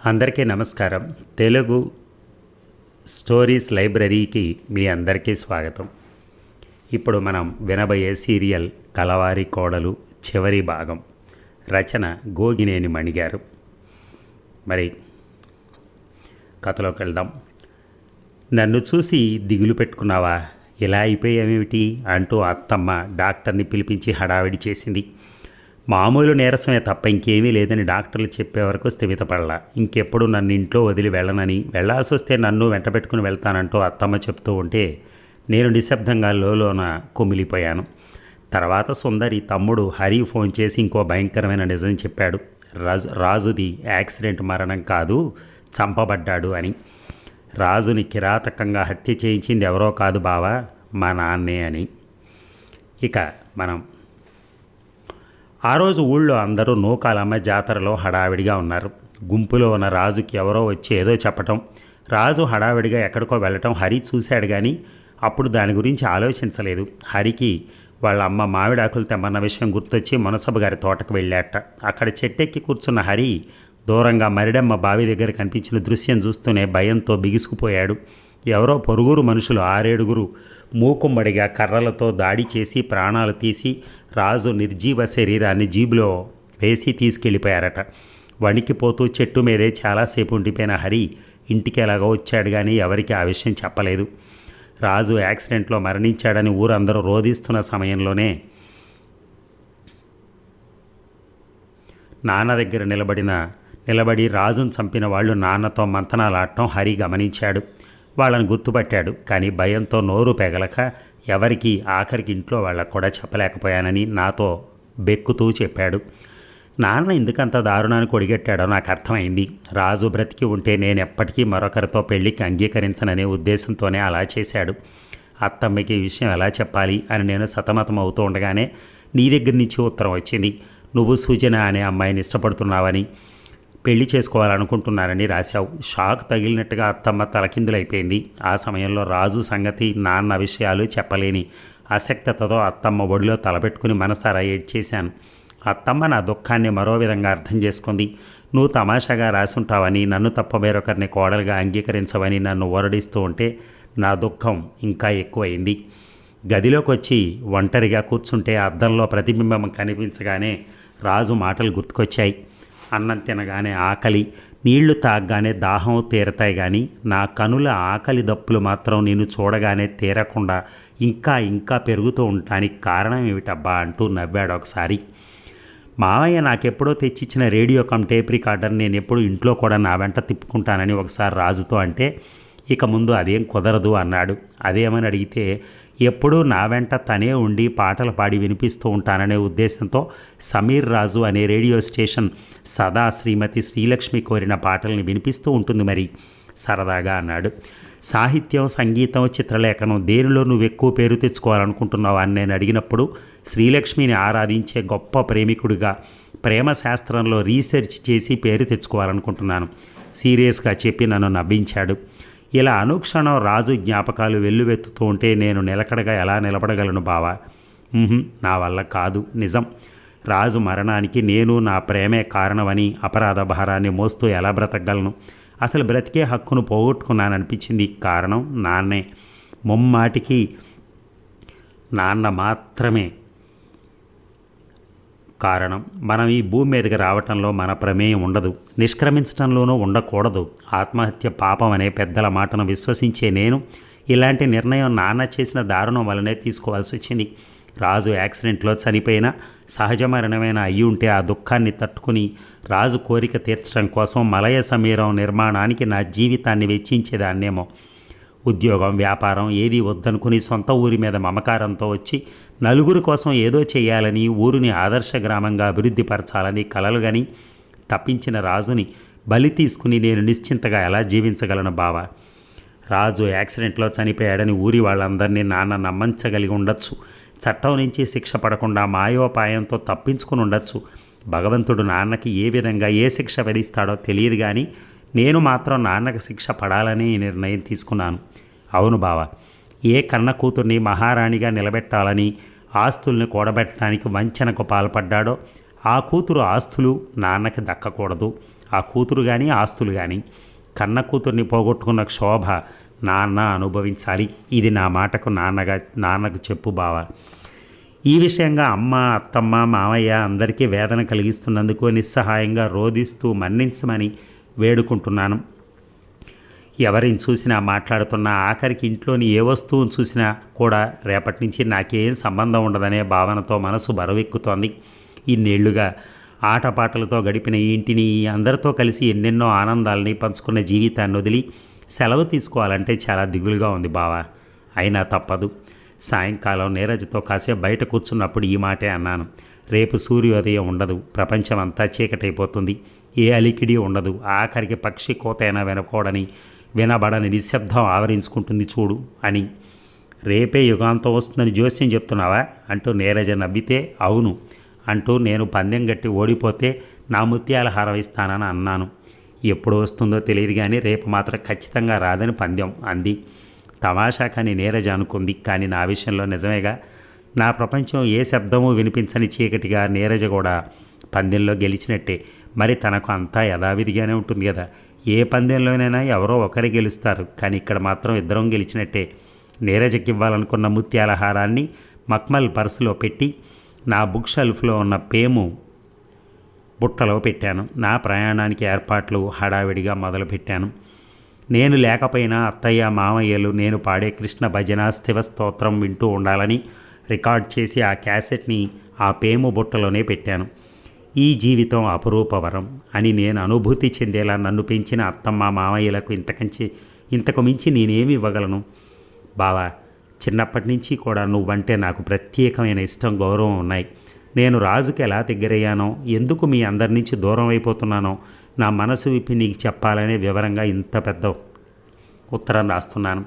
అందరికీ నమస్కారం. తెలుగు స్టోరీస్ లైబ్రరీకి మీ అందరికీ స్వాగతం. ఇప్పుడు మనం వినబోయే సీరియల్ కలవారి కోడలు చివరి భాగం. రచన గోగినేని మణిగారు. మరి కథలోకి వెళ్దాం. నన్ను చూసి దిగులు పెట్టుకున్నావా, ఇలా అయిపోయామేమిటి అంటూ అత్తమ్మ డాక్టర్ని పిలిపించి హడావిడి చేసింది. మామూలు నీరసమే తప్ప ఇంకేమీ లేదని డాక్టర్లు చెప్పే వరకు స్థిమితపడలా. ఇంకెప్పుడు నన్ను ఇంట్లో వదిలి వెళ్ళనని, వెళ్లాల్సి వస్తే నన్ను వెంటబెట్టుకుని వెళ్తానంటూ అత్తమ్మ చెప్తూ ఉంటే నేను నిశ్శబ్దంగా లోన కుమిలిపోయాను. తర్వాత సుందరి తమ్ముడు హరి ఫోన్ చేసి ఇంకో భయంకరమైన నిజం చెప్పాడు. రాజుది యాక్సిడెంట్ మరణం కాదు, చంపబడ్డాడు అని. రాజుని కిరాతకంగా హత్య చేయించింది ఎవరో కాదు బావా, మా నాన్నే అని. ఇక మనం ఆ రోజు ఊళ్ళో అందరూ నూకాలమ్మ జాతరలో హడావిడిగా ఉన్నారు. గుంపులో ఉన్న రాజుకి ఎవరో వచ్చి ఏదో చెప్పటం, రాజు హడావిడిగా ఎక్కడికో వెళ్ళటం హరి చూశాడు. కానీ అప్పుడు దాని గురించి ఆలోచించలేదు. హరికి వాళ్ళ అమ్మ మామిడాకులు తెమ్మన్న విషయం గుర్తొచ్చి మునసబు గారి తోటకు వెళ్ళాట. అక్కడ చెట్టెక్కి కూర్చున్న హరి దూరంగా మరిడమ్మ బావి దగ్గర కనిపించిన దృశ్యం చూస్తూనే భయంతో బిగుసుకుపోయాడు. ఎవరో పొరుగురు మనుషులు 6-7 మూకుమ్మడిగా కర్రలతో దాడి చేసి ప్రాణాలు తీసి రాజు నిర్జీవ శరీరాన్ని జీబులో వేసి తీసుకెళ్ళిపోయారట. వణికిపోతూ చెట్టు మీదే చాలాసేపు ఉండిపోయిన హరి ఇంటికి ఎలాగో వచ్చాడు. కానీ ఎవరికి ఆ విషయం చెప్పలేదు. రాజు యాక్సిడెంట్లో మరణించాడని ఊరందరూ రోధిస్తున్న సమయంలోనే నాన్న దగ్గర నిలబడి రాజును చంపిన వాళ్ళు నాన్నతో మంతనాలాడటం హరి గమనించాడు. వాళ్ళని గుర్తుపట్టాడు. కానీ భయంతో నోరు పెగలక ఎవరికి ఆఖరికి ఇంట్లో వాళ్ళకు కూడా చెప్పలేకపోయానని నాతో బెక్కుతూ చెప్పాడు. నాన్న ఎందుకంత దారుణానికి ఒడిగట్టాడో నాకు అర్థమైంది. రాజు బ్రతికి ఉంటే నేను ఎప్పటికీ మరొకరితో పెళ్లికి అంగీకరించననే ఉద్దేశంతోనే అలా చేశాడు. అత్తమ్మకి ఈ విషయం ఎలా చెప్పాలి అని నేను సతమతం అవుతూ ఉండగానే నీ దగ్గర నుంచి ఉత్తరం వచ్చింది. నువ్వు సుజన అనే అమ్మాయిని ఇష్టపడుతున్నావని, పెళ్లి చేసుకోవాలనుకుంటున్నారని రాశావు. షాక్ తగిలినట్టుగా అత్తమ్మ తలకిందులైపోయింది. ఆ సమయంలో రాజు సంగతి, నాన్న విషయాలు చెప్పలేని అసక్తతతో అత్తమ్మ ఒడిలో తలపెట్టుకుని మనసారా ఏడ్చేశాను. అత్తమ్మ నా దుఃఖాన్ని మరో విధంగా అర్థం చేసుకుంది. నువ్వు తమాషాగా రాసుంటావని, నన్ను తప్ప వేరొకరిని కోడలుగా అంగీకరించవని నన్ను ఓరడిస్తూ ఉంటే నా దుఃఖం ఇంకా ఎక్కువైంది. గదిలోకి వచ్చి ఒంటరిగా కూర్చుంటే అద్దంలో ప్రతిబింబం కనిపించగానే రాజు మాటలు గుర్తుకొచ్చాయి. అన్నం తినగానే ఆకలి, నీళ్లు తాగగానే దాహం తీరతాయి. కానీ నా కనుల ఆకలి దప్పులు మాత్రం నేను చూడగానే తీరకుండా ఇంకా ఇంకా పెరుగుతూ ఉండటానికి కారణం ఏమిటబ్బా అంటూ నవ్వాడు ఒకసారి. మావయ్య నాకెప్పుడో తెచ్చిచ్చిన రేడియో టేప్ రికార్డర్ నేను ఎప్పుడు ఇంట్లో కూడా నా వెంట తిప్పుకుంటానని ఒకసారి రాజుతో అంటే, ఇక ముందు అదేం కుదరదు అన్నాడు. అదేమని అడిగితే, ఎప్పుడూ నా వెంట తనే ఉండి పాటలు పాడి వినిపిస్తూ ఉంటాననే ఉద్దేశంతో సమీర్ రాజు అనే రేడియో స్టేషన్ సదా శ్రీమతి శ్రీలక్ష్మి కోరిన పాటల్ని వినిపిస్తూ ఉంటుంది మరి సరదాగా అన్నాడు. సాహిత్యం, సంగీతం, చిత్రలేఖనం దేనిలో నువ్వు ఎక్కువ పేరు తెచ్చుకోవాలనుకుంటున్నావు అని నేను అడిగినప్పుడు శ్రీలక్ష్మిని ఆరాధించే గొప్ప ప్రేమికుడిగా, ప్రేమ శాస్త్రంలో రీసెర్చ్ చేసి పేరు తెచ్చుకోవాలనుకుంటున్నాను సీరియస్గా చెప్పి నన్ను నవ్వించాడు. ఇలా అనుక్షణం రాజు జ్ఞాపకాలు వెల్లువెత్తుతూ ఉంటే నేను నిలకడగా ఎలా నిలబడగలను బావా? నా వల్ల కాదు, నిజం. రాజు మరణానికి నేను నా ప్రేమే కారణమని అపరాధ భారాన్ని మోస్తూ ఎలా బ్రతకగలను? అసలు బ్రతికే హక్కును పోగొట్టుకున్నాననిపించింది. కారణం నాన్నే, ముమ్మాటికి నాన్న మాత్రమే కారణం. మనం ఈ భూమి మీదకి రావటంలో మన ప్రమేయం ఉండదు, నిష్క్రమించడంలోనూ ఉండకూడదు. ఆత్మహత్య పాపం అనే పెద్దల మాటను విశ్వసించే నేను ఇలాంటి నిర్ణయం నాన్న చేసిన దారుణం వల్లనే తీసుకోవాల్సి వచ్చింది. రాజు యాక్సిడెంట్లో చనిపోయినా సహజ మరణమైన అయ్యి ఉంటే ఆ దుఃఖాన్ని తట్టుకుని రాజు కోరిక తీర్చడం కోసం మలయ సమీరం నిర్మాణానికి నా జీవితాన్ని వెచ్చించేదాన్నేమో. ఉద్యోగం, వ్యాపారం ఏదీ వద్దనుకుని సొంత ఊరి మీద మమకారంతో వచ్చి నలుగురి కోసం ఏదో చేయాలని, ఊరిని ఆదర్శ గ్రామంగా అభివృద్ధి పరచాలని కలలుగని తప్పించిన రాజుని బలి తీసుకుని నేను నిశ్చింతగా ఎలా జీవించగలను బావా? రాజు యాక్సిడెంట్లో చనిపోయాడని ఊరి వాళ్ళందరినీ నాన్న నమ్మించగలిగి ఉండొచ్చు. చట్టం నుంచి శిక్ష పడకుండా మాయోపాయంతో తప్పించుకుని ఉండొచ్చు. భగవంతుడు నాన్నకి ఏ విధంగా ఏ శిక్ష విధిస్తాడో తెలియదు. కానీ నేను మాత్రం నాన్నకు శిక్ష పడాలని నిర్ణయం తీసుకున్నాను. అవును బావా, ఏ కన్న కూతుర్ని మహారాణిగా నిలబెట్టాలని ఆస్తుల్ని కూడబెట్టడానికి వంచనకు పాల్పడ్డాడో ఆ కూతురు ఆస్తులు నాన్నకి దక్కకూడదు. ఆ కూతురు కానీ ఆస్తులు కానీ. కన్న కూతుర్ని పోగొట్టుకున్న క్షోభ నాన్న అనుభవించాలి. ఇది నా మాటకు నాన్నకు చెప్పు బావా. ఈ విషయంగా అమ్మ, అత్తమ్మ, మామయ్య అందరికీ వేదన కలిగిస్తున్నందుకు నిస్సహాయంగా రోధిస్తూ మన్నించమని వేడుకుంటున్నాను. ఎవరిని చూసినా మాట్లాడుతున్నా, ఆఖరికి ఇంట్లోని ఏ వస్తువును చూసినా కూడా రేపటి నుంచి నాకేం సంబంధం ఉండదనే భావనతో మనసు బరువెక్కుతోంది. ఇన్నేళ్లుగా ఆటపాటలతో గడిపిన ఈ ఇంటిని, అందరితో కలిసి ఎన్నెన్నో ఆనందాలని పంచుకున్న జీవితాన్ని వదిలి సెలవు తీసుకోవాలంటే చాలా దిగులుగా ఉంది బావా. అయినా తప్పదు. సాయంకాలం నీరజ్తో కాసేపు బయట కూర్చున్నప్పుడు ఈ మాటే అన్నాను. రేపు సూర్యోదయం ఉండదు, ప్రపంచమంతా చీకటైపోతుంది, ఏ అలికిడి ఉండదు, ఆఖరికి పక్షి కోతైనా వినబడని నిశ్శబ్దం ఆవరించుకుంటుంది చూడు అని. రేపే యుగాంతం వస్తుందని జోస్యం చెప్తున్నావా అంటూ నీరజ నవ్వితే, అవును అంటూ నేను పందెం గట్టి ఓడిపోతే నా ముత్యాల హారం ఇస్తానని అన్నాను. ఎప్పుడు వస్తుందో తెలియదు కానీ రేపు మాత్రం ఖచ్చితంగా రాదని పందెం అంది. తమాషా కానీ నీరజ అనుకుంది. కానీ నా విషయంలో నిజమేగా. నా ప్రపంచం ఏ శబ్దమూ వినిపించని చీకటిగా నీరజ కూడా పందెంలో గెలిచినట్టే. మరి తనకు అంతా యథావిధిగానే ఉంటుంది కదా. ఏ పందెంలోనైనా ఎవరో ఒకరి గెలుస్తారు, కానీ ఇక్కడ మాత్రం ఇద్దరం గెలిచినట్టే. నీరజకి ఇవ్వాలనుకున్న ముత్యాల హారాన్ని మక్మల్ పర్సులో పెట్టి నా బుక్ షెల్ఫ్లో ఉన్న పేము బుట్టలో పెట్టాను. నా ప్రయాణానికి ఏర్పాట్లు హడావిడిగా మొదలుపెట్టాను. నేను లేకపోయినా అత్తయ్య, మామయ్యలు నేను పాడే కృష్ణ భజన, శివ స్తోత్రం వింటూ ఉండాలని రికార్డ్ చేసి ఆ క్యాసెట్ని ఆ పేము బుట్టలోనే పెట్టాను. ఈ జీవితం అపురూపవరం అని నేను అనుభూతి చెందేలా నన్ను పెంచిన అత్తమ్మ, మామయ్యలకు ఇంతకు మించి నేనేమి ఇవ్వగలను బావా. చిన్నప్పటి నుంచి కూడా నువ్వంటే నాకు ప్రత్యేకమైన ఇష్టం, గౌరవం ఉన్నాయి. నేను రాజుకి ఎలా దగ్గరయ్యానో, ఎందుకు మీ అందరి నుంచి దూరం అయిపోతున్నానో నా మనసు విప్పి నీకు చెప్పాలనే వివరంగా ఇంత పెద్ద ఉత్తరం రాస్తున్నాను.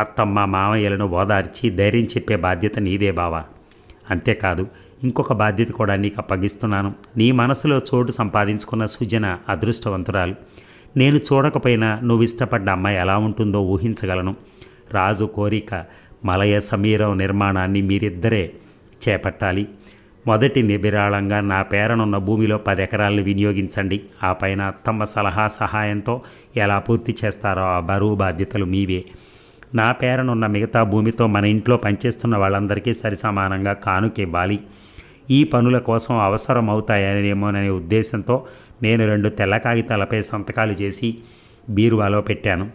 అత్తమ్మ, మామయ్యలను ఓదార్చి ధైర్యం చెప్పే బాధ్యత నీదే బావా. అంతేకాదు, ఇంకొక బాధ్యత కూడా నీకు అప్పగిస్తున్నాను. నీ మనసులో చోటు సంపాదించుకున్న సుజన అదృష్టవంతురాలు. నేను చూడకపోయినా నువ్వు ఇష్టపడ్డ అమ్మాయి ఎలా ఉంటుందో ఊహించగలను. రాజు కోరిక మలయ సమీరం నిర్మాణాన్ని మీరిద్దరే చేపట్టాలి. మొదటి నిబిరాళంగా నా పేరనున్న భూమిలో 10 ఎకరాలను వినియోగించండి. ఆ పైన అత్తమ్మ సలహా సహాయంతో ఎలా పూర్తి చేస్తారో ఆ బరువు బాధ్యతలు మీవే. నా పేరనున్న మిగతా భూమితో మన ఇంట్లో పనిచేస్తున్న వాళ్ళందరికీ సరిసమానంగా కానుకివ్వాలి. ఈ పనుల కోసం అవసరం అవుతాయనేమోననే ఉద్దేశంతో నేను 2 తెల్ల కాగితాలపై సంతకాలు చేసి బీరువాలో పెట్టాను.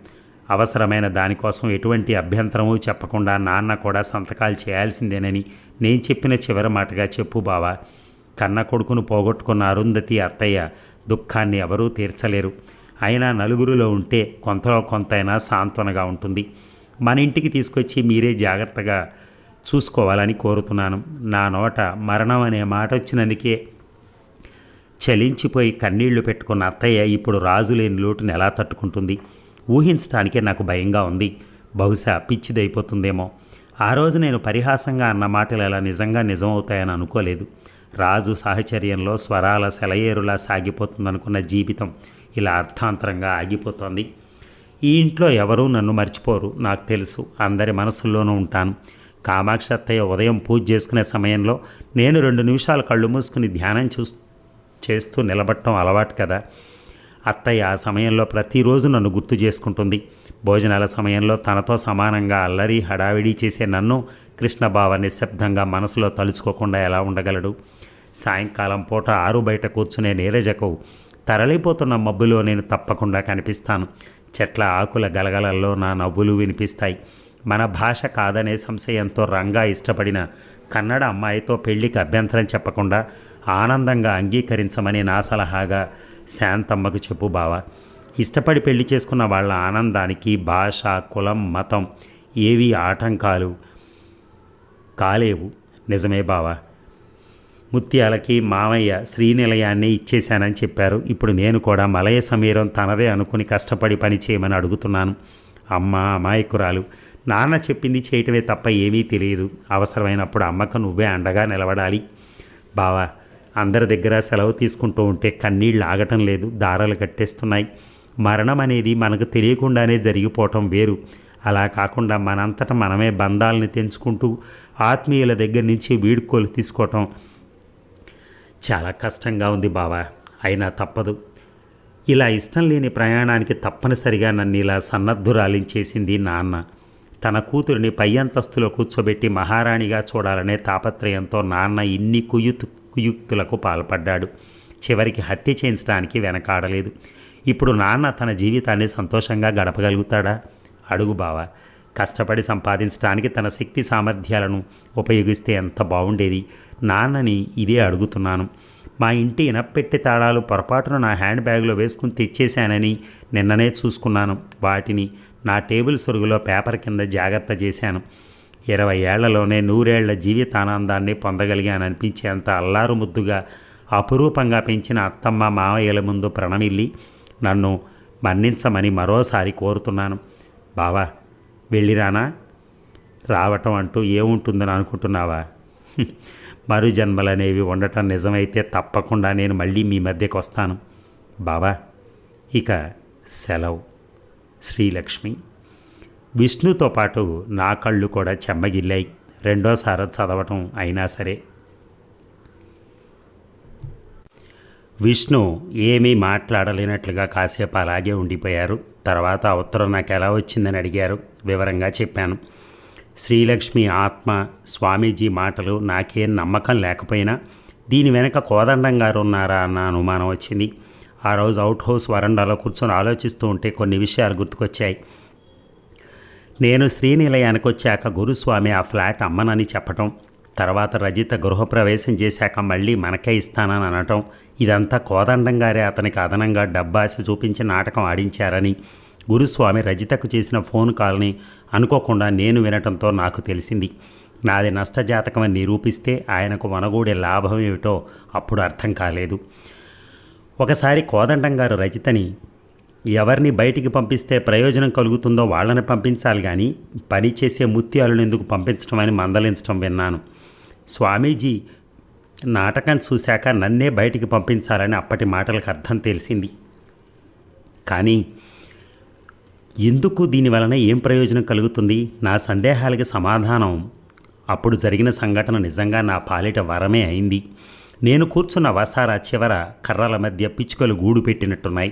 అవసరమైన దానికోసం ఎటువంటి అభ్యంతరమూ చెప్పకుండా నాన్న కూడా సంతకాలు చేయాల్సిందేనని నేను చెప్పిన చివరి మాటగా చెప్పు బావా. కన్న కొడుకును పోగొట్టుకున్న అరుంధతి అత్తయ్య దుఃఖాన్ని ఎవరూ తీర్చలేరు. అయినా నలుగురిలో ఉంటే కొంతలో కొంతైనా సాంత్వనగా ఉంటుంది. మన ఇంటికి తీసుకొచ్చి మీరే జాగ్రత్తగా చూసుకోవాలని కోరుతున్నాను. నా నోట మరణం అనే మాట వచ్చినందుకే చలించిపోయి కన్నీళ్లు పెట్టుకున్న అత్తయ్య ఇప్పుడు రాజు లేని లోటును ఎలా తట్టుకుంటుంది ఊహించడానికే నాకు భయంగా ఉంది. బహుశా పిచ్చిదైపోతుందేమో. ఆ రోజు నేను పరిహాసంగా అన్న మాటలు ఎలా నిజంగా నిజమవుతాయని అనుకోలేదు. రాజు సాహచర్యంలో స్వరాల సెలయేరులా సాగిపోతుందనుకున్న జీవితం ఇలా అర్థాంతరంగా ఆగిపోతోంది. ఈ ఇంట్లో ఎవరూ నన్ను మర్చిపోరు, నాకు తెలుసు. అందరి మనసుల్లోనూ ఉంటాను. కామాక్షి అత్తయ్య ఉదయం పూజ చేసుకునే సమయంలో నేను 2 నిమిషాలు కళ్ళు మూసుకుని ధ్యానం చేస్తూ నిలబడటం అలవాటు కదా. అత్తయ్య ఆ సమయంలో ప్రతిరోజు నన్ను గుర్తు చేసుకుంటుంది. భోజనాల సమయంలో తనతో సమానంగా అల్లరి హడావిడి చేసే నన్ను కృష్ణబావ నిశ్శబ్దంగా మనసులో తలుచుకోకుండా ఎలా ఉండగలడు? సాయంకాలం పూట ఆరు బయట కూర్చునే నీరజకు తరలిపోతున్న మబ్బులో నేను తప్పకుండా కనిపిస్తాను. చెట్ల ఆకుల గలగలల్లో నా నవ్వులు వినిపిస్తాయి. మన భాష కాదనే సంశయంతో రంగా ఇష్టపడిన కన్నడ అమ్మాయితో పెళ్లికి అభ్యంతరం చెప్పకుండా ఆనందంగా అంగీకరించమని నా సలహాగా శాంతమ్మకు చెప్పు బావా. ఇష్టపడి పెళ్లి చేసుకున్న వాళ్ళ ఆనందానికి భాష, కులం, మతం ఏవీ ఆటంకాలు కాలేవు. నిజమే బావా. ముత్యాలకి మామయ్య శ్రీనిలయాన్ని ఇచ్చేశానని చెప్పారు. ఇప్పుడు నేను కూడా మలయ సమీరం తనదే అనుకుని కష్టపడి పని చేయమని అడుగుతున్నాను. అమ్మ అమాయకురాలు. నాన్న చెప్పింది చేయటమే తప్ప ఏమీ తెలియదు. అవసరమైనప్పుడు అమ్మకు నువ్వే అండగా నిలబడాలి బావా. అందరి దగ్గర సెలవు తీసుకుంటూ ఉంటే కన్నీళ్ళు ఆగటం లేదు, దారాలు కట్టేస్తున్నాయి. మరణం అనేది మనకు తెలియకుండానే జరిగిపోవటం వేరు. అలా కాకుండా మనంతటా మనమే బంధాలని తెంచుకుంటూ ఆత్మీయుల దగ్గర నుంచి వీడ్కోలు తీసుకోవటం చాలా కష్టంగా ఉంది బావా. అయినా తప్పదు. ఇలా ఇష్టం లేని ప్రయాణానికి తప్పనిసరిగా నన్ను ఇలా సన్నద్ధురాలించేసింది నాన్న. తన కూతురిని పై అంతస్తులో కూర్చోబెట్టి మహారాణిగా చూడాలనే తాపత్రయంతో నాన్న ఇన్ని కుయుక్తులకు పాల్పడ్డాడు. చివరికి హత్య చేయించడానికి వెనకాడలేదు. ఇప్పుడు నాన్న తన జీవితాన్ని సంతోషంగా గడపగలుగుతాడా? అడుగు బావా. కష్టపడి సంపాదించడానికి తన శక్తి సామర్థ్యాలను ఉపయోగిస్తే ఎంత బాగుండేది. నాన్నని ఇదే అడుగుతున్నాను. మా ఇంటి ఇనప్పెట్టె తాళాలు పొరపాటున నా హ్యాండ్ బ్యాగ్లో వేసుకుని తెచ్చేశానని నిన్ననే చూసుకున్నాను. వాటిని నా టేబుల్ సొరుగులో పేపర్ కింద జాగ్రత్త చేశాను. 20 ఏళ్లలోనే 100 ఏళ్ల జీవితానందాన్ని పొందగలిగాననిపించేంత అల్లారు ముద్దుగా అపురూపంగా పెంచిన అత్తమ్మ మావయ్యల ముందు ప్రణమిల్లి నన్ను మన్నించమని మరోసారి కోరుతున్నాను. బావా, వెళ్ళిరానా? రావటం అంటూ ఏముంటుందని అనుకుంటున్నావా? మరు జన్మలనేవి ఉండటం నిజమైతే తప్పకుండా నేను మళ్ళీ మీ మధ్యకు వస్తాను. బావా, ఇక సెలవు. శ్రీలక్ష్మి. విష్ణుతో పాటు నా కళ్ళు కూడా చెమ్మగిల్లాయి. రెండోసారి చదవటం అయినా సరే. విష్ణు ఏమీ మాట్లాడలేనట్లుగా కాసేపు అలాగే ఉండిపోయారు. తర్వాత ఉత్తరం నాకు ఎలా వచ్చిందని అడిగారు. వివరంగా చెప్పాను. శ్రీలక్ష్మి ఆత్మ, స్వామీజీ మాటలు నాకేం నమ్మకం లేకపోయినా దీని వెనక కోదండం గారు ఉన్నారా అన్న అనుమానం వచ్చింది. ఆ రోజు అవుట్ హౌస్ వరండాలో కూర్చొని ఆలోచిస్తూ ఉంటే కొన్ని విషయాలు గుర్తుకొచ్చాయి. నేను శ్రీనిలయానికి వచ్చాక గురుస్వామి ఆ ఫ్లాట్ అమ్మనని చెప్పటం, తర్వాత రజిత గృహప్రవేశం చేశాక మళ్ళీ మనకే ఇస్తానని అనటం, ఇదంతా కోదండం గారే అతనికి అదనంగా డబ్బాసి చూపించి నాటకం ఆడించారని గురుస్వామి రజితకు చేసిన ఫోన్ కాల్ని అనుకోకుండా నేను వినటంతో నాకు తెలిసింది. నాది నష్టజాతకమని నిరూపిస్తే ఆయనకు మనగూడే లాభం ఏమిటో అప్పుడు అర్థం కాలేదు. ఒకసారి కోదండం గారు రజితని ఎవరిని బయటికి పంపిస్తే ప్రయోజనం కలుగుతుందో వాళ్ళని పంపించాలి కానీ పనిచేసే ముత్యాలను ఎందుకు పంపించడం అని మందలించడం విన్నాను. స్వామీజీ నాటకం చూశాక నన్నే బయటికి పంపించాలని అప్పటి మాటలకు అర్థం తెలిసింది. కానీ ఎందుకు, దీనివలన ఏం ప్రయోజనం కలుగుతుంది? నా సందేహాలకి సమాధానం అప్పుడు జరిగిన సంఘటన నిజంగా నా పాలిట వరమే అయింది. నేను కూర్చున్న వసారా చివర కర్రల మధ్య పిచ్చుకలు గూడు పెట్టినట్టున్నాయి.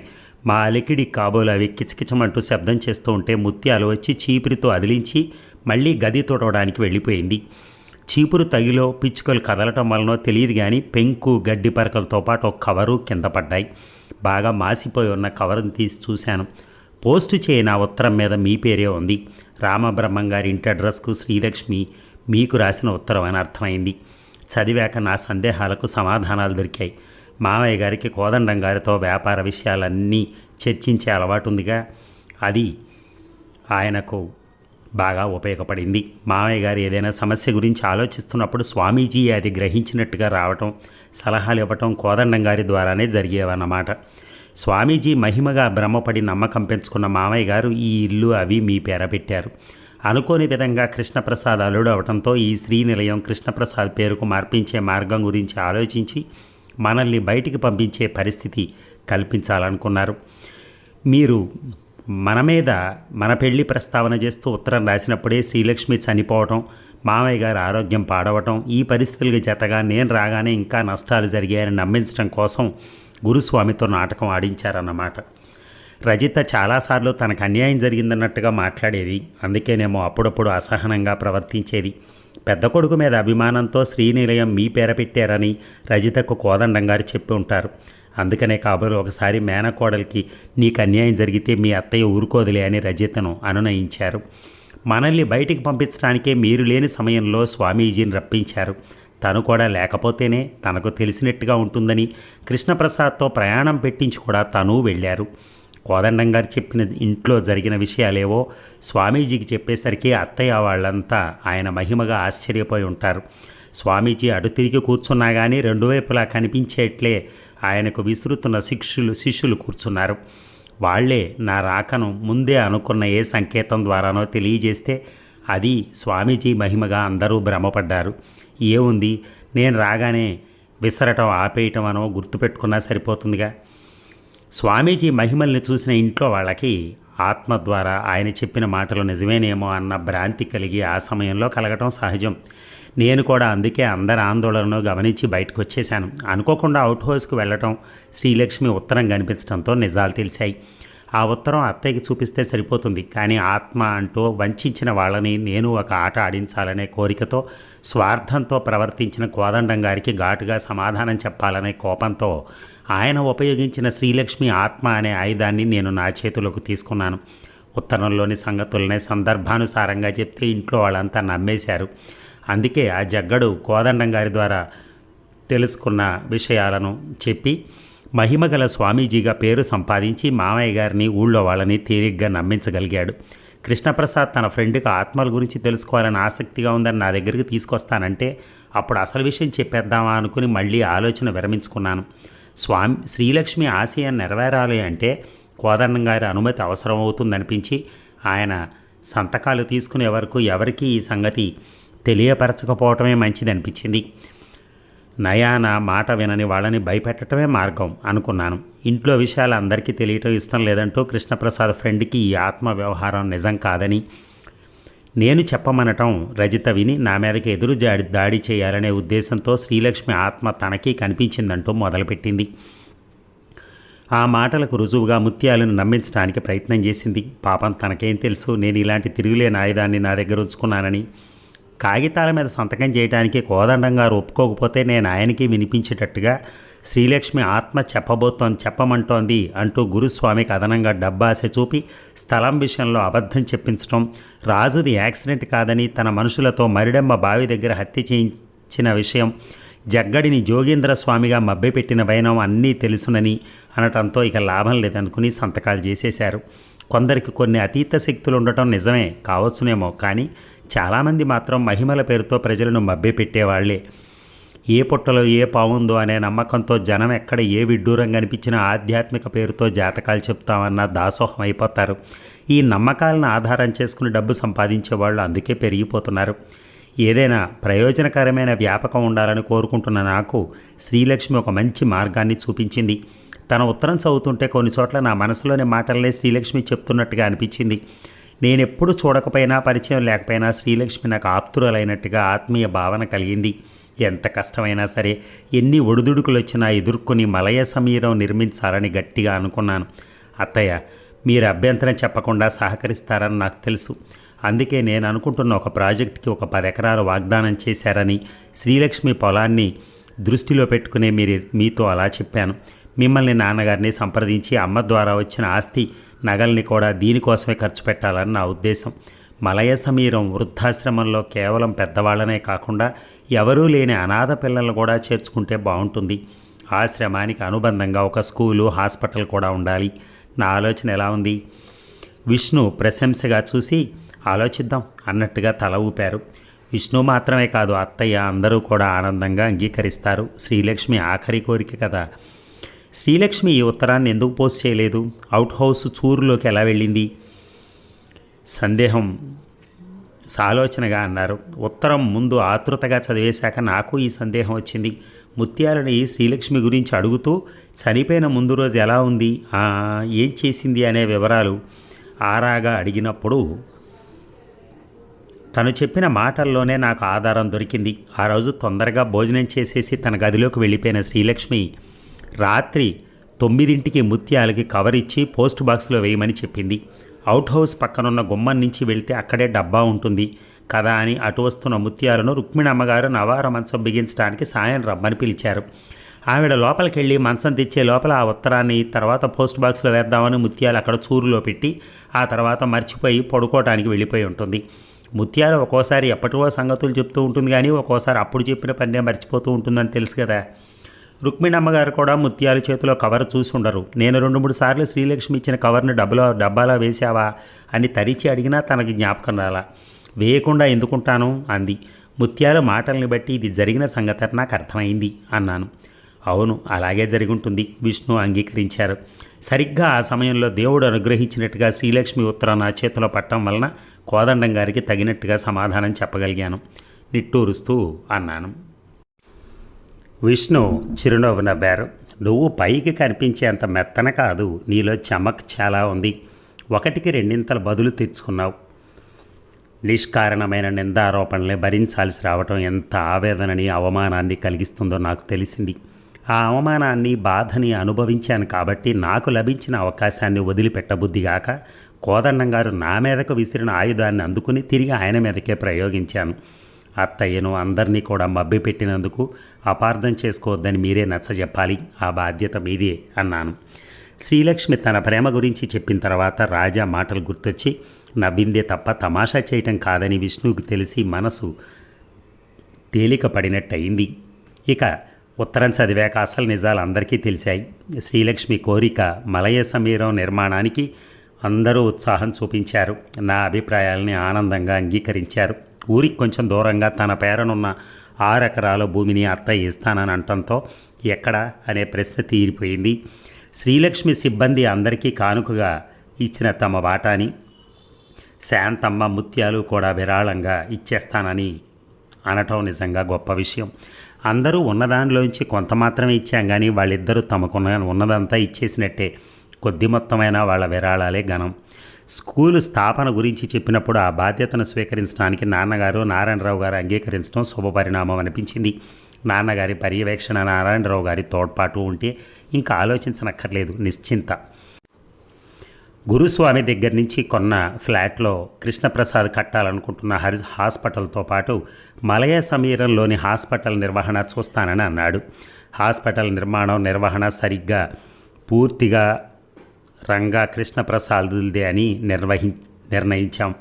మా అలికిడి కాబోలు అవి కిచకిచమంటూ శబ్దం చేస్తూ ఉంటే ముత్యాలు వచ్చి చీపురితో అదిలించి మళ్ళీ గది తోడవడానికి వెళ్ళిపోయింది. చీపురు తగిలో పిచ్చుకలు కదలటం వలనో తెలియదు కానీ పెంకు గడ్డి పరకలతో పాటు ఒక కవరు కింద పడ్డాయి. బాగా మాసిపోయి ఉన్న కవరును తీసి చూశాను. పోస్టు చేయన ఉత్తరం మీద మీ పేరే ఉంది. రామబ్రహ్మం గారి ఇంటి అడ్రస్కు శ్రీలక్ష్మి మీకు రాసిన ఉత్తరం అని అర్థమైంది. చదివాక నా సందేహాలకు సమాధానాలు దొరికాయి. మామయ్య గారికి కోదండం గారితో వ్యాపార విషయాలన్నీ చర్చించే అలవాటు ఉందిగా, అది ఆయనకు బాగా ఉపయోగపడింది. మామయ్య గారు ఏదైనా సమస్య గురించి ఆలోచిస్తున్నప్పుడు స్వామీజీ అది గ్రహించినట్టుగా రావటం, సలహాలు ఇవ్వటం కోదండం గారి ద్వారానే జరిగేవన్నమాట. స్వామీజీ మహిమగా భ్రమపడి నమ్మకం పెంచుకున్న మామయ్య గారు ఈ ఇల్లు అవి మీ పేర పెట్టారు. అనుకోని విధంగా కృష్ణప్రసాద్ అల్లుడు అవడంతో ఈ శ్రీనిలయం కృష్ణప్రసాద్ పేరుకు మార్పించే మార్గం గురించి ఆలోచించి మనల్ని బయటికి పంపించే పరిస్థితి కల్పించాలనుకున్నారు. మీరు మన మీద మన పెళ్లి ప్రస్తావన చేస్తూ ఉత్తరం రాసినప్పుడే శ్రీలక్ష్మి చనిపోవటం, మామయ్య గారి ఆరోగ్యం పాడవటం, ఈ పరిస్థితులకు జతగా నేను రాగానే ఇంకా నష్టాలు జరిగాయని నమ్మించడం కోసం గురుస్వామితో నాటకం ఆడించారన్నమాట. రజిత చాలాసార్లు తనకు అన్యాయం జరిగిందన్నట్టుగా మాట్లాడేది. అందుకేనేమో అప్పుడప్పుడు అసహనంగా ప్రవర్తించేది. పెద్ద కొడుకు మీద అభిమానంతో శ్రీనిలయం మీ పేర పెట్టారని రజితకు కోదండం గారు చెప్పి ఉంటారు. అందుకనే కాబోలు ఒకసారి మేనకోడలికి నీకు అన్యాయం జరిగితే మీ అత్తయ్య ఊరుకోదులే అని రజితను అనునయించారు. మనల్ని బయటికి పంపించడానికే మీరు లేని సమయంలో స్వామీజీని రప్పించారు. తను కూడా లేకపోతేనే తనకు తెలిసినట్టుగా ఉంటుందని కృష్ణప్రసాద్తో ప్రయాణం పెట్టించి కూడా తను వెళ్ళారు. కోదండం గారు చెప్పిన ఇంట్లో జరిగిన విషయాలేవో స్వామీజీకి చెప్పేసరికి అత్తయ్య వాళ్ళంతా ఆయన మహిమగా ఆశ్చర్యపోయి ఉంటారు. స్వామీజీ అటు తిరిగి కూర్చున్నా కానీ రెండు వైపులా కనిపించేట్లే ఆయనకు విసురుతున్న శిష్యులు కూర్చున్నారు. వాళ్లే నా రాకను ముందే అనుకున్న ఏ సంకేతం ద్వారానో తెలియజేస్తే అది స్వామీజీ మహిమగా అందరూ భ్రమపడ్డారు. ఏముంది, నేను రాగానే విసరటం ఆపేయటం అనో గుర్తుపెట్టుకున్నా సరిపోతుందిగా. స్వామీజీ మహిమల్ని చూసిన ఇంట్లో వాళ్ళకి ఆత్మ ద్వారా ఆయన చెప్పిన మాటలు నిజమేనేమో అన్న భ్రాంతి కలిగి ఆ సమయంలో కలగటం సహజం. నేను కూడా అందుకే అందరి ఆందోళనను గమనించి బయటకు వచ్చేశాను. అనుకోకుండా అవుట్ హౌస్కి వెళ్ళటం, శ్రీలక్ష్మి ఉత్తరం కనిపించడంతో నిజాలు తెలిసాయి. ఆ ఉత్తరం అత్తయ్యకి చూపిస్తే సరిపోతుంది, కానీ ఆత్మ అంటూ వంచిన వాళ్ళని నేను ఒక ఆట ఆడించాలనే కోరికతో, స్వార్థంతో ప్రవర్తించిన కోదండం గారికి ఘాటుగా సమాధానం చెప్పాలనే కోపంతో ఆయన ఉపయోగించిన శ్రీలక్ష్మి ఆత్మ అనే ఆయుధాన్ని నేను నా చేతిలోకి తీసుకున్నాను. ఉత్తరంలోని సంగతులనే సందర్భానుసారంగా చెప్తే ఇంట్లో వాళ్ళంతా నమ్మేశారు. అందుకే ఆ జగ్గడు కోదండం గారి ద్వారా తెలుసుకున్న విషయాలను చెప్పి మహిమగల స్వామీజీగా పేరు సంపాదించి మామయ్య గారిని ఊళ్ళో వాళ్ళని తేలిగ్గా నమ్మించగలిగాడు. కృష్ణప్రసాద్ తన ఫ్రెండ్కి ఆత్మల గురించి తెలుసుకోవాలని ఆసక్తిగా ఉందని నా దగ్గరికి తీసుకొస్తానంటే అప్పుడు అసలు విషయం చెప్పేద్దామా అనుకుని మళ్ళీ ఆలోచన విరమించుకున్నాను. శ్రీలక్ష్మి ఆశయం నెరవేరాలి అంటే కోదండం గారి అనుమతి అవసరం అవుతుందనిపించి ఆయన సంతకాలు తీసుకునే వరకు ఎవరికీ ఈ సంగతి తెలియపరచకపోవటమే మంచిదనిపించింది. నయాన మాట వినని వాళ్ళని భయపెట్టడమే మార్గం అనుకున్నాను. ఇంట్లో విషయాలు అందరికీ తెలియటం ఇష్టం లేదంటూ కృష్ణప్రసాద్ ఫ్రెండ్కి ఈ ఆత్మ వ్యవహారం నిజం కాదని నేను చెప్పమనటం రజిత విని నా మీదకి ఎదురు దాడి చేయాలనే ఉద్దేశంతో శ్రీలక్ష్మి ఆత్మ తనకి కనిపించిందంటూ మొదలుపెట్టింది. ఆ మాటలకు రుజువుగా ముత్యాలను నమ్మించడానికి ప్రయత్నం చేసింది. పాపం తనకేం తెలుసు నేను ఇలాంటి తిరుగులేని ఆయుధాన్ని నా దగ్గర ఉంచుకున్నానని. కాగితాల మీద సంతకం చేయడానికి కోదండం గారు ఒప్పుకోకపోతే నేను ఆయనకి వినిపించేటట్టుగా శ్రీలక్ష్మి ఆత్మ చెప్పమంటోంది అంటూ గురుస్వామికి అదనంగా డబ్బాశ చూపి స్థలం విషయంలో అబద్ధం చెప్పించడం, రాజుది యాక్సిడెంట్ కాదని తన మనుషులతో మరిడెమ్మ బావి దగ్గర హత్య చేయించిన విషయం, జగ్గడిని జోగేంద్ర స్వామిగా మభ్యపెట్టిన వైనం అన్నీ తెలుసునని అనటంతో ఇక లాభం లేదనుకుని సంతకాలు చేసేశారు. కొందరికి కొన్ని అతీత శక్తులు ఉండటం నిజమే కావచ్చునేమో, కానీ చాలామంది మాత్రం మహిమల పేరుతో ప్రజలను మభ్యపెట్టేవాళ్లే. ఏ పుట్టలో ఏ పావుందో అనే నమ్మకంతో జనం ఎక్కడ ఏ విడ్డూరం కనిపించినా ఆధ్యాత్మిక పేరుతో జాతకాలు చెప్తామన్న దాసోహం అయిపోతారు. ఈ నమ్మకాలను ఆధారం చేసుకుని డబ్బు సంపాదించే వాళ్ళు అందుకే పెరిగిపోతున్నారు. ఏదైనా ప్రయోజనకరమైన వ్యాపకం ఉండాలని కోరుకుంటున్న నాకు శ్రీలక్ష్మి ఒక మంచి మార్గాన్ని చూపించింది. తన ఉత్తరం చదువుతుంటే కొన్ని చోట్ల నా మనసులోని మాటలనే శ్రీలక్ష్మి చెప్తున్నట్టుగా అనిపించింది. నేనెప్పుడు చూడకపోయినా పరిచయం లేకపోయినా శ్రీలక్ష్మి నాకు ఆప్తురాలైనట్టుగా ఆత్మీయ భావన కలిగింది. ఎంత కష్టమైనా సరే, ఎన్ని ఒడిదుడుకులు వచ్చినా ఎదుర్కొని మలయ సమీరం నిర్మించాలని గట్టిగా అనుకున్నాను. అత్తయ్య, మీరు అభ్యంతరం చెప్పకుండా సహకరిస్తారని నాకు తెలుసు. అందుకే నేను అనుకుంటున్న ఒక ప్రాజెక్టుకి ఒక 10 ఎకరాలు వాగ్దానం చేశారని, శ్రీలక్ష్మి పొలాన్ని దృష్టిలో పెట్టుకునే మీతో అలా చెప్పాను. మిమ్మల్ని నాన్నగారిని సంప్రదించి అమ్మ ద్వారా వచ్చిన ఆస్తి నగల్ని కూడా దీనికోసమే ఖర్చు పెట్టాలని నా ఉద్దేశం. మలయ సమీరం వృద్ధాశ్రమంలో కేవలం పెద్దవాళ్లనే కాకుండా ఎవరూ లేని అనాథ పిల్లలను కూడా చేర్చుకుంటే బాగుంటుంది. ఆశ్రమానికి అనుబంధంగా ఒక స్కూలు, హాస్పిటల్ కూడా ఉండాలి. నా ఆలోచన ఎలా ఉంది? విష్ణు ప్రశంసగా చూసి ఆలోచిద్దాం అన్నట్టుగా తల ఊపారు. విష్ణు మాత్రమే కాదు, అత్తయ్య అందరూ కూడా ఆనందంగా అంగీకరిస్తారు. శ్రీలక్ష్మి ఆఖరి కోరిక కదా. శ్రీలక్ష్మి ఈ ఉత్తరాన్ని ఎందుకు పోస్ట్ చేయలేదు? అవుట్ హౌస్ చూరులోకి ఎలా వెళ్ళింది? సందేహం సాలోచనగా అన్నారు. ఉత్తరం ముందు ఆతృతగా చదివేశాక నాకు ఈ సందేహం వచ్చింది. ముత్యాలని శ్రీలక్ష్మి గురించి అడుగుతూ చనిపోయిన ముందు రోజు ఎలా ఉంది, ఏం చేసింది అనే వివరాలు ఆరాగా అడిగినప్పుడు తను చెప్పిన మాటల్లోనే నాకు ఆధారం దొరికింది. ఆ రోజు తొందరగా భోజనం చేసేసి తన గదిలోకి వెళ్ళిపోయిన శ్రీలక్ష్మి రాత్రి 9ంటికి ముత్యాలకి కవర్ ఇచ్చి పోస్ట్ బాక్స్లో వేయమని చెప్పింది. అవుట్ హౌస్ పక్కనున్న గుమ్మం నుంచి వెళ్తే అక్కడే డబ్బా ఉంటుంది కదా అని అటు వస్తున్న ముత్యాలను రుక్మిణి అమ్మగారు నవార మంచం బిగించడానికి సాయం రమ్మని పిలిచారు. ఆవిడ లోపలికి వెళ్ళి మంచం తెచ్చే లోపల ఆ ఉత్తరాన్ని తర్వాత పోస్ట్ బాక్స్లో వేద్దామని ముత్యాలు అక్కడ చూరులో పెట్టి ఆ తర్వాత మర్చిపోయి పడుకోవడానికి వెళ్ళిపోయి ఉంటుంది. ముత్యాలు ఒక్కోసారి ఎప్పటివో సంగతులు చెప్తూ ఉంటుంది, కానీ ఒక్కోసారి అప్పుడు చెప్పిన పనే మర్చిపోతూ ఉంటుందని తెలుసు కదా. రుక్మిణి అమ్మగారు కూడా ముత్యాల చేతిలో కవర్ చూసి ఉండరు. నేను 2-3 సార్లు శ్రీలక్ష్మి ఇచ్చిన కవర్ని డబ్బాలో వేసావా అని తరిచి అడిగినా తనకి జ్ఞాపకం రాలా. వేయకుండా ఎందుకుంటాను అంది. ముత్యాల మాటల్ని బట్టి ఇది జరిగిన సంగతి నాకు అర్థమైంది అన్నాను. అవును, అలాగే జరుగుంటుంది, విష్ణు అంగీకరించారు. సరిగ్గా ఆ సమయంలో దేవుడు అనుగ్రహించినట్టుగా శ్రీలక్ష్మి ఉత్తరం నా చేతిలో పట్టడం వలన కోదండం గారికి తగినట్టుగా సమాధానం చెప్పగలిగాను. నిట్టూరుస్తూ అన్నాను. విష్ణు చిరునవ్వు నవ్వారు. నువ్వు పైకి కనిపించేంత మెత్తన కాదు, నీలో చమక్ చాలా ఉంది. 1కి 2 బదులు తెచ్చుకున్నావు. నిష్కారణమైన నిందారోపణల్ని భరించాల్సి రావటం ఎంత ఆవేదనని అవమానాన్ని కలిగిస్తుందో నాకు తెలిసింది. ఆ అవమానాన్ని బాధని అనుభవించాను కాబట్టి నాకు లభించిన అవకాశాన్ని వదిలిపెట్టబుద్ధిగాక కోదండం గారు నా మీదకు విసిరిన ఆయుధాన్ని అందుకుని తిరిగి ఆయన మీదకే ప్రయోగించాను. అత్తయ్యను అందరినీ కూడా మభ్యపెట్టినందుకు అపార్థం చేసుకోవద్దని మీరే నచ్చజెప్పాలి, ఆ బాధ్యత మీదే అన్నాను. శ్రీలక్ష్మి తన ప్రేమ గురించి చెప్పిన తర్వాత రాజా మాటలు గుర్తొచ్చి నవ్విందే తప్ప తమాషా చేయటం కాదని విష్ణువుకి తెలిసి మనసు తేలిక పడినట్టయింది. ఇక ఉత్తరం చదివాక అసలు నిజాలు అందరికీ తెలిసాయి. శ్రీలక్ష్మి కోరిక మలయ సమీరం నిర్మాణానికి అందరూ ఉత్సాహం చూపించారు. నా అభిప్రాయాల్ని ఆనందంగా అంగీకరించారు. ఊరికి కొంచెం దూరంగా తన పేరనున్న 6 ఎకరాల భూమిని అత్తయ్య ఇస్తానని అంటంతో ఎక్కడ అనే ప్రశ్న తీరిపోయింది. శ్రీలక్ష్మి సిబ్బంది అందరికీ కానుకగా ఇచ్చిన తమ వాటాని శాంతమ్మ ముత్యాలు కూడా విరాళంగా ఇచ్చేస్తానని అనటం నిజంగా గొప్ప విషయం. అందరూ ఉన్నదానిలోంచి కొంత మాత్రమే ఇచ్చాం కానీ వాళ్ళిద్దరూ ఉన్నదంతా ఇచ్చేసినట్టే. కొద్ది మొత్తమైన వాళ్ళ విరాళాలే ఘనం. స్కూలు స్థాపన గురించి చెప్పినప్పుడు ఆ బాధ్యతను స్వీకరించడానికి నాన్నగారు నారాయణరావు గారు అంగీకరించడం శుభపరిణామం అనిపించింది. నాన్నగారి పర్యవేక్షణ, నారాయణరావు గారి తోడ్పాటు ఉంటే ఇంకా ఆలోచించనక్కర్లేదు, నిశ్చింత. గురుస్వామి దగ్గర నుంచి కొన్న ఫ్లాట్లో కృష్ణప్రసాద్ కట్టాలనుకుంటున్న హాస్పిటల్తో పాటు మలయ సమీరంలోని హాస్పిటల్ నిర్వహణ చూస్తానని అన్నాడు. హాస్పిటల్ నిర్వహణ సరిగ్గా పూర్తిగా రంగా కృష్ణప్రసాద్దే అని నిర్ణయించాం.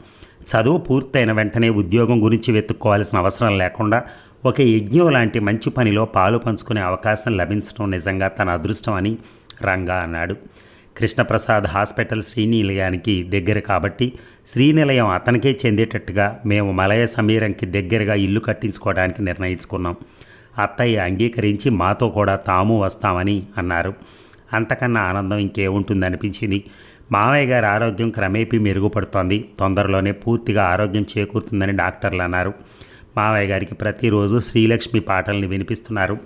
చదువు పూర్తయిన వెంటనే ఉద్యోగం గురించి వెతుక్కోవాల్సిన అవసరం లేకుండా ఒక యజ్ఞం లాంటి మంచి పనిలో పాలు పంచుకునే అవకాశం లభించడం నిజంగా తన అదృష్టం అని రంగా అన్నాడు. కృష్ణప్రసాద్ హాస్పిటల్ శ్రీనిలయానికి దగ్గర కాబట్టి శ్రీనిలయం అతనికే చెందేటట్టుగా మేము మలయ సమీరంకి దగ్గరగా ఇల్లు కట్టించుకోవడానికి నిర్ణయించుకున్నాం. అత్తయ్య అంగీకరించి మాతో కూడా తాము వస్తామని అన్నారు. అంతకన్నా ఆనందం ఇంకేముంటుందనిపించింది. మావయ్య గారి ఆరోగ్యం క్రమేపీ మెరుగుపడుతోంది. తొందరలోనే పూర్తిగా ఆరోగ్యం చేకూరుతుందని డాక్టర్లు అన్నారు. మావయ్య గారికి ప్రతిరోజు శ్రీలక్ష్మి పాటల్ని వినిపిస్తున్నారు.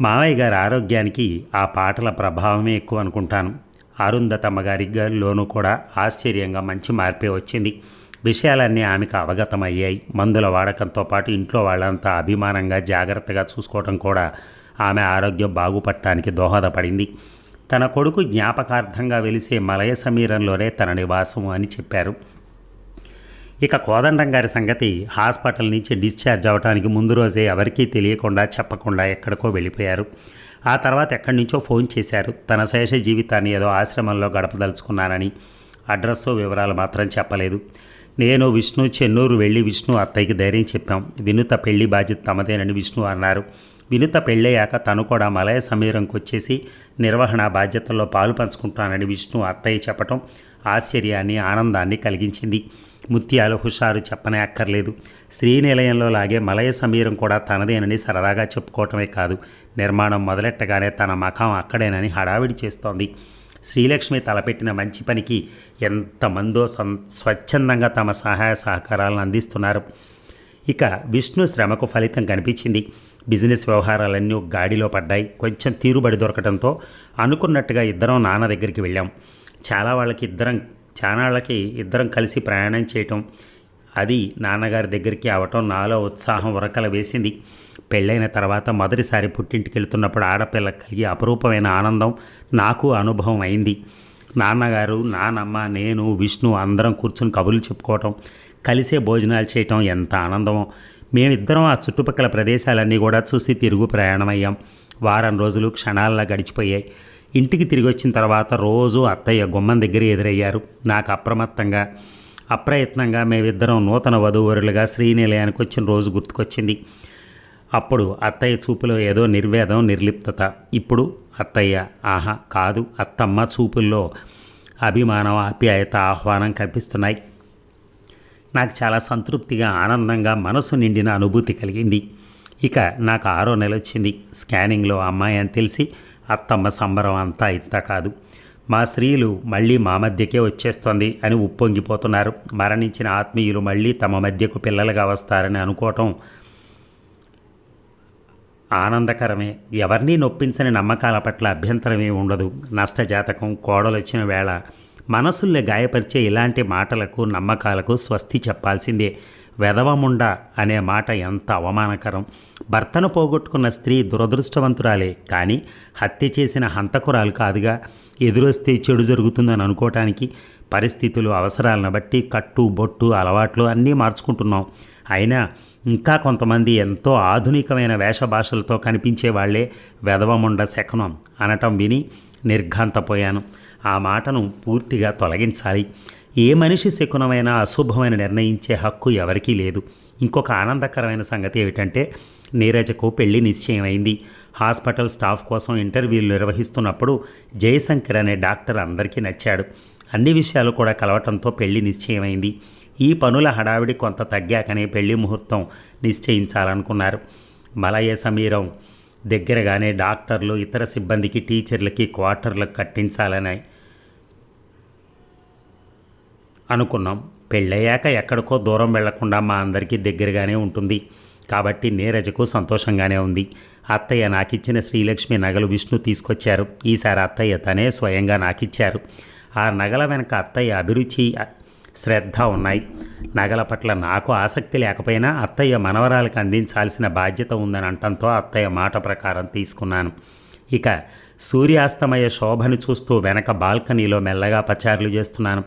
మావయ్య గారి ఆరోగ్యానికి ఆ పాటల ప్రభావమే ఎక్కువ అనుకుంటాను. అరుంధతమ్మ గారిలోనూ కూడా ఆశ్చర్యంగా మంచి మార్పే వచ్చింది. విషయాలన్నీ ఆమెకు అవగతమయ్యాయి. మందుల వాడకంతో పాటు ఇంట్లో వాళ్ళంతా అభిమానంగా జాగ్రత్తగా చూసుకోవడం కూడా ఆమె ఆరోగ్యం బాగుపడటానికి దోహదపడింది. తన కొడుకు జ్ఞాపకార్థంగా వెలిసే మలయ సమీరంలోనే తన నివాసము అని చెప్పారు. ఇక కోదండం గారి సంగతి, హాస్పిటల్ నుంచి డిశ్చార్జ్ అవడానికి ముందు రోజే ఎవరికీ తెలియకుండా చెప్పకుండా ఎక్కడికో వెళ్ళిపోయారు. ఆ తర్వాత ఎక్కడి నుంచో ఫోన్ చేశారు. తన శేష జీవితాన్ని ఏదో ఆశ్రమంలో గడపదలుచుకున్నానని. అడ్రస్సు వివరాలు మాత్రం చెప్పలేదు. నేను విష్ణు చెన్నూరు వెళ్ళి విష్ణు అత్తయ్యకి ధైర్యం చెప్పాం. వినుత పెళ్లి బాధ్యత తమదేనని విష్ణు అన్నారు. వినుత పెళ్ళయ్యాక తను కూడా మలయ సమీరంకి వచ్చేసి నిర్వహణ బాధ్యతల్లో పాలు పంచుకుంటానని విష్ణు అత్తయ్య చెప్పటం ఆశ్చర్యాన్ని, ఆనందాన్ని కలిగించింది. ముత్యాలు హుషారు చెప్పనే అక్కర్లేదు. శ్రీనిలయంలో లాగే మలయ సమీరం కూడా తనదేనని సరదాగా చెప్పుకోవటమే కాదు, నిర్మాణం మొదలెట్టగానే తన మఖం అక్కడేనని హడావిడి చేస్తోంది. శ్రీలక్ష్మి తలపెట్టిన మంచి పనికి ఎంతమందో స్వచ్ఛందంగా తమ సహాయ సహకారాలను అందిస్తున్నారు. ఇక విష్ణు శ్రమకు ఫలితం కనిపించింది. బిజినెస్ వ్యవహారాలన్నీ ఒక గాడిలో పడ్డాయి. కొంచెం తీరుబడి దొరకడంతో అనుకున్నట్టుగా ఇద్దరం నాన్న దగ్గరికి వెళ్ళాం. చాలా వాళ్ళకి ఇద్దరం కలిసి ప్రయాణం చేయటం, అది నాన్నగారి దగ్గరికి అవటం నాలో ఉత్సాహం ఉరకల వేసింది. పెళ్ళైన తర్వాత మొదటిసారి పుట్టింటికి వెళ్తున్నప్పుడు ఆడపిల్లకి కలిగి అపరూపమైన ఆనందం నాకు అనుభవం అయింది. నాన్నగారు, నానమ్మ, నేను, విష్ణు అందరం కూర్చుని కబుర్లు చెప్పుకోవటం, కలిసే భోజనాలు చేయటం ఎంత ఆనందమో. మేమిద్దరం ఆ చుట్టుపక్కల ప్రదేశాలన్నీ కూడా చూసి తిరుగు ప్రయాణమయ్యాం. వారం రోజులు క్షణాల్లో గడిచిపోయాయి. ఇంటికి తిరిగి వచ్చిన తర్వాత రోజు అత్తయ్య గుమ్మం దగ్గర ఎదురయ్యారు. నాకు అప్రయత్నంగా మేమిద్దరం నూతన వధూవరులుగా శ్రీనిలయానికి వచ్చిన రోజు గుర్తుకొచ్చింది. అప్పుడు అత్తయ్య చూపులో ఏదో నిర్వేదం, నిర్లిప్తత. ఇప్పుడు అత్తయ్య ఆహా కాదు, అత్తమ్మ చూపుల్లో అభిమానం, ఆప్యాయత, ఆహ్వానం కనిపిస్తున్నాయి. నాకు చాలా సంతృప్తిగా, ఆనందంగా, మనసు నిండిన అనుభూతి కలిగింది. ఇక నాకు 6వ నెల వచ్చింది. స్కానింగ్లో అమ్మాయి అని తెలిసి అత్తమ్మ సంబరం అంతా ఇంత కాదు. మా స్త్రీలు మళ్ళీ మా మధ్యకే వచ్చేస్తోంది అని ఉప్పొంగిపోతున్నారు. మరణించిన ఆత్మీయులు మళ్ళీ తమ మధ్యకు పిల్లలుగా వస్తారని అనుకోవటం ఆనందకరమే. ఎవరినీ నొప్పించని నమ్మకాల పట్ల అభ్యంతరమే ఉండదు. నష్టజాతకం, కోడలు వచ్చిన వేళ మనసుల్ని గాయపరిచే ఇలాంటి మాటలకు నమ్మకాలకు స్వస్తి చెప్పాల్సిందే. వెధవముండ అనే మాట ఎంత అవమానకరం. భర్తను పోగొట్టుకున్న స్త్రీ దురదృష్టవంతురాలే, కానీ హత్య చేసిన హంతకురాలు కాదుగా. ఎదురొస్తే చెడు జరుగుతుందని అనుకోవటానికి పరిస్థితులు అవసరాలను బట్టి కట్టు బొట్టు అలవాట్లు అన్నీ మార్చుకుంటున్నాం. అయినా ఇంకా కొంతమంది ఎంతో ఆధునికమైన వేషభాషలతో కనిపించే వాళ్లే వెధవముండ శకునం అనటం విని నిర్ఘాంతపోయాను. ఆ మాటను పూర్తిగా తొలగించాలి. ఏ మనిషి శకునమైన అశుభమైన నిర్ణయించే హక్కు ఎవరికీ లేదు. ఇంకొక ఆనందకరమైన సంగతి ఏమిటంటే నీరజకు పెళ్లి నిశ్చయమైంది. హాస్పిటల్ స్టాఫ్ కోసం ఇంటర్వ్యూలు నిర్వహిస్తున్నప్పుడు జయశంకర్ అనే డాక్టర్ అందరికీ నచ్చాడు. అన్ని విషయాలు కూడా కలవటంతో పెళ్లి నిశ్చయమైంది. ఈ పనుల హడావిడి కొంత తగ్గాకనే పెళ్లి ముహూర్తం నిశ్చయించాలనుకున్నారు. మలయ సమీరం దగ్గరగానే డాక్టర్లు ఇతర సిబ్బందికి టీచర్లకి క్వార్టర్లకు కట్టించాలని అనుకున్నాం. పెళ్ళయ్యాక ఎక్కడికో దూరం వెళ్లకుండా మా అందరికీ దగ్గరగానే ఉంటుంది కాబట్టి నీరజకు సంతోషంగానే ఉంది. అత్తయ్య నాకిచ్చిన శ్రీలక్ష్మి నగలు విష్ణు తీసుకొచ్చారు. ఈసారి అత్తయ్య తనే స్వయంగా నాకిచ్చారు. ఆ నగల వెనక అత్తయ్య అభిరుచి శ్రద్ధ ఉన్నాయి. నగల పట్ల నాకు ఆసక్తి లేకపోయినా అత్తయ్య మనవరాలకు అందించాల్సిన బాధ్యత ఉందని అంటంతో అత్తయ్య మాట ప్రకారం తీసుకున్నాను. ఇక సూర్యాస్తమయ శోభను చూస్తూ వెనక బాల్కనీలో మెల్లగా పచారులు చేస్తున్నాను.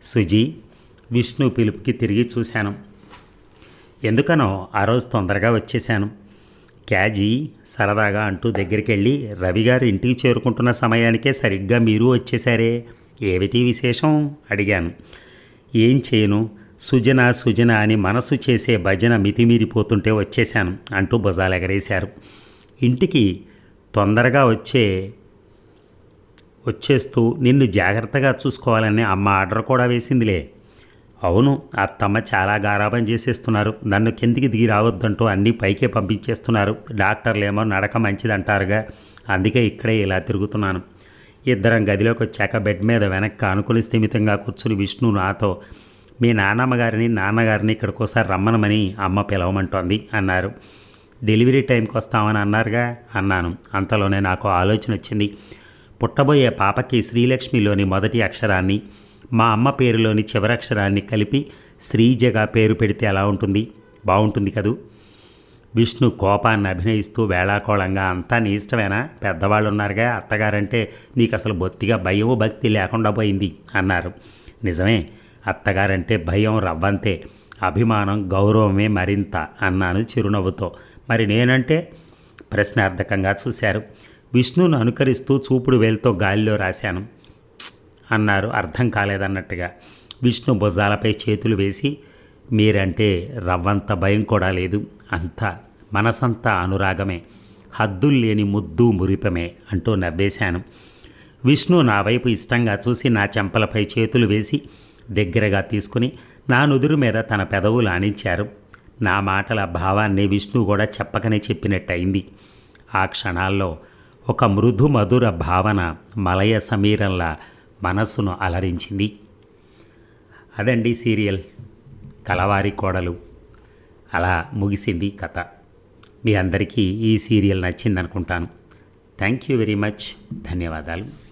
సుజీ, విష్ణు పిలుపుకి తిరిగి చూశాను. ఎందుకనో ఆ రోజు తొందరగా వచ్చేశాను. క్యాజీ సరదాగా అంటూ దగ్గరికి వెళ్ళి, రవిగారు ఇంటికి చేరుకుంటున్న సమయానికే సరిగ్గా మీరు వచ్చేశారే, ఏమిటి విశేషం అడిగాను. ఏం చేయను, సుజన అని మనసు చేసే భజన మితిమీరిపోతుంటే వచ్చేశాను అంటూ భుజాలు ఎగరేశారు. ఇంటికి తొందరగా వచ్చేస్తూ నిన్ను జాగ్రత్తగా చూసుకోవాలని అమ్మ ఆర్డర్ కూడా వేసిందిలే. అవును, అత్తమ్మ చాలా గారాబం చేసేస్తున్నారు. నన్ను కిందికి దిగి రావద్దంటూ అన్నీ పైకే పంపించేస్తున్నారు. డాక్టర్లేమో నడక మంచిదంటారుగా, అందుకే ఇక్కడే ఇలా తిరుగుతున్నాను. ఇద్దరం గదిలోకి వచ్చాక బెడ్ మీద వెనక్కి ఆనుకుని స్థిమితంగా కూర్చుని విష్ణు నాతో, మీ నాన్నగారిని ఇక్కడికోసారి రమ్మనమని అమ్మ పిలవమంటోంది అన్నారు. డెలివరీ టైంకి వస్తామని అన్నారుగా అన్నాను. అంతలోనే నాకు ఆలోచన వచ్చింది. పుట్టబోయే పాపకి శ్రీలక్ష్మిలోని మొదటి అక్షరాన్ని మా అమ్మ పేరులోని చివరక్షరాన్ని కలిపి శ్రీజగా పేరు పెడితే ఎలా ఉంటుంది? బాగుంటుంది కదూ. విష్ణు కోపాన్ని అభినయిస్తూ వేళాకోళంగా, అంతా నీ ఇష్టమేనా, పెద్దవాళ్ళు ఉన్నారుగా, అత్తగారంటే నీకు అసలు బొత్తిగా భయం భక్తి లేకుండా పోయింది అన్నారు. నిజమే, అత్తగారంటే భయం రవ్వంతే, అభిమానం గౌరవమే మరింత అన్నాను చిరునవ్వుతో. మరి నేనంటే? ప్రశ్నార్థకంగా చూశారు. విష్ణును అనుకరిస్తూ చూపుడు వేలుతో గాలిలో రాశాను అన్నారు అర్థం కాలేదన్నట్టుగా. విష్ణు భుజాలపై చేతులు వేసి, మీరంటే రవ్వంత భయం కూడా లేదు, అంతా మనసంతా అనురాగమే, హద్దుల్లేని ముద్దు మురిపమే అంటూ నవ్వేశాను. విష్ణు నా వైపు ఇష్టంగా చూసి నా చెంపలపై చేతులు వేసి దగ్గరగా తీసుకుని నా నుదురు మీద తన పెదవులు ఆనించారు. నా మాటల భావాన్ని విష్ణు కూడా చెప్పకనే చెప్పినట్టయింది. ఆ క్షణాల్లో ఒక మృదు మధుర భావన మలయ సమీరంలా మనస్సును అలరించింది. అదండి సీరియల్ కలవారి కోడలు. అలా ముగిసింది కథ. మీ అందరికీ ఈ సీరియల్ నచ్చిందనుకుంటాను. Thank you very much. ధన్యవాదాలు.